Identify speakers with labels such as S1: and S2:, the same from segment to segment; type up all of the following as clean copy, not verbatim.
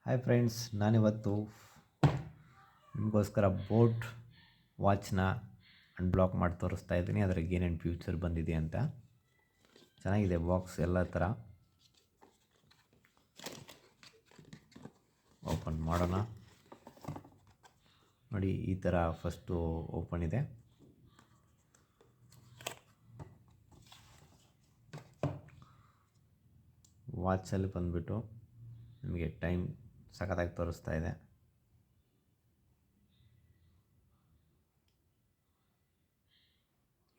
S1: Hi friends, ನಾನಿವತ್ತು ನಿಮಗೋಸ್ಕರ boat ವಾಚ್ನ unblock ಮಾಡಿ ತೋರಿಸ್ತಾ ಇದ್ದೀನಿ. ಅದ್ರಿಗೆ ಏನೇನು ಫ್ಯೂಚರ್ ಬಂದಿದೆ ಅಂತ. ಚೆನ್ನಾಗಿದೆ ಬಾಕ್ಸ್ ಎಲ್ಲ ಥರ. ಓಪನ್ ಮಾಡೋಣ. ನೋಡಿ, ಈ ಥರ ಫಸ್ಟು ಓಪನ್ ಇದೆ. ವಾಚಲ್ಲಿ ಬಂದುಬಿಟ್ಟು ನಿಮಗೆ ಟೈಮ್ ಸಖತ್ತಾಗಿ ತೋರಿಸ್ತಾ ಇದೆ.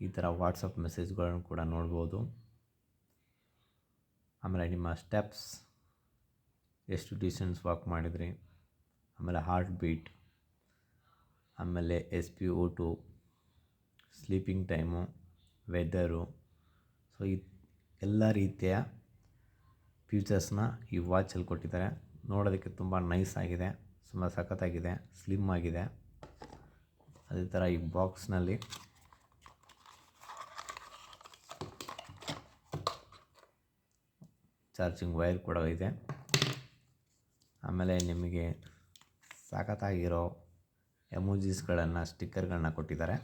S1: ಈ ಥರ ವಾಟ್ಸಪ್ ಮೆಸೇಜ್ಗಳನ್ನು ಕೂಡ ನೋಡ್ಬೋದು. ಆಮೇಲೆ ನಿಮ್ಮ ಸ್ಟೆಪ್ಸ್, ಎಷ್ಟು ಡಿಸ್ಟೆನ್ಸ್ ವಾಕ್ ಮಾಡಿದ್ರಿ, ಆಮೇಲೆ ಹಾರ್ಟ್ ಬೀಟ್, ಆಮೇಲೆ SpO2, sleeping time, weather. So ಈ ಎಲ್ಲ ರೀತಿಯ ಫ್ಯೂಚರ್ಸ್ನ ಈ ವಾಚಲ್ಲಿ ಕೊಟ್ಟಿದ್ದಾರೆ. ನೋಡೋದಕ್ಕೆ ತುಂಬ ನೈಸ್ ಆಗಿದೆ, ತುಂಬ ಸಖತ್ತಾಗಿದೆ, ಸ್ಲಿಮ್ ಆಗಿದೆ. ಅದೇ ಥರ ಈ ಬಾಕ್ಸ್ನಲ್ಲಿ ಚಾರ್ಜಿಂಗ್ ವೈರ್ ಕೂಡ ಇದೆ. ಆಮೇಲೆ ನಿಮಗೆ ಸಖತ್ತಾಗಿರೋ ಎಮೋಜಿಸ್ಗಳನ್ನು, ಸ್ಟಿಕ್ಕರ್ಗಳನ್ನ ಕೊಟ್ಟಿದ್ದಾರೆ.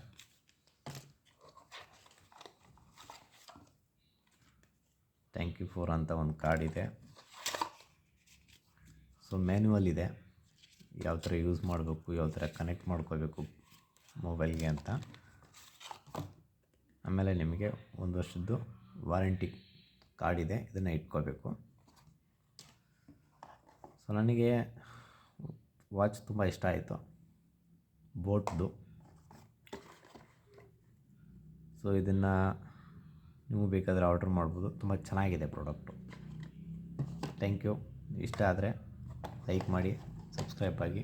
S1: ಥ್ಯಾಂಕ್ ಯು ಫಾರ್ ಅಂತ ಒಂದು ಕಾರ್ಡ್ ಇದೆ. ಸೊ ಮ್ಯಾನ್ಯುವಲ್ ಇದೆ, ಯಾವ ಥರ ಯೂಸ್ ಮಾಡಬೇಕು, ಯಾವ ಥರ ಕನೆಕ್ಟ್ ಮಾಡ್ಕೋಬೇಕು ಮೊಬೈಲ್ಗೆ ಅಂತ. ಆಮೇಲೆ ನಿಮಗೆ 1 ವರ್ಷದ್ದು ವಾರಂಟಿ ಕಾರ್ಡ್ ಇದೆ, ಇದನ್ನು ಇಟ್ಕೋಬೇಕು. ಸೊ ನನಗೆ ವಾಚ್ ತುಂಬ ಇಷ್ಟ ಆಯಿತು, ಬೋಟ್ದು. ಸೊ ಇದನ್ನು ನೀವು ಬೇಕಾದರೆ ಆರ್ಡ್ರ್ ಮಾಡ್ಬೋದು. ತುಂಬ ಚೆನ್ನಾಗಿದೆ ಪ್ರಾಡಕ್ಟು. Thank you. ಇಷ್ಟ ಆದರೆ ಲೈಕ್ ಮಾಡಿ, ಸಬ್ಸ್ಕ್ರೈಬ್ ಆಗಿ.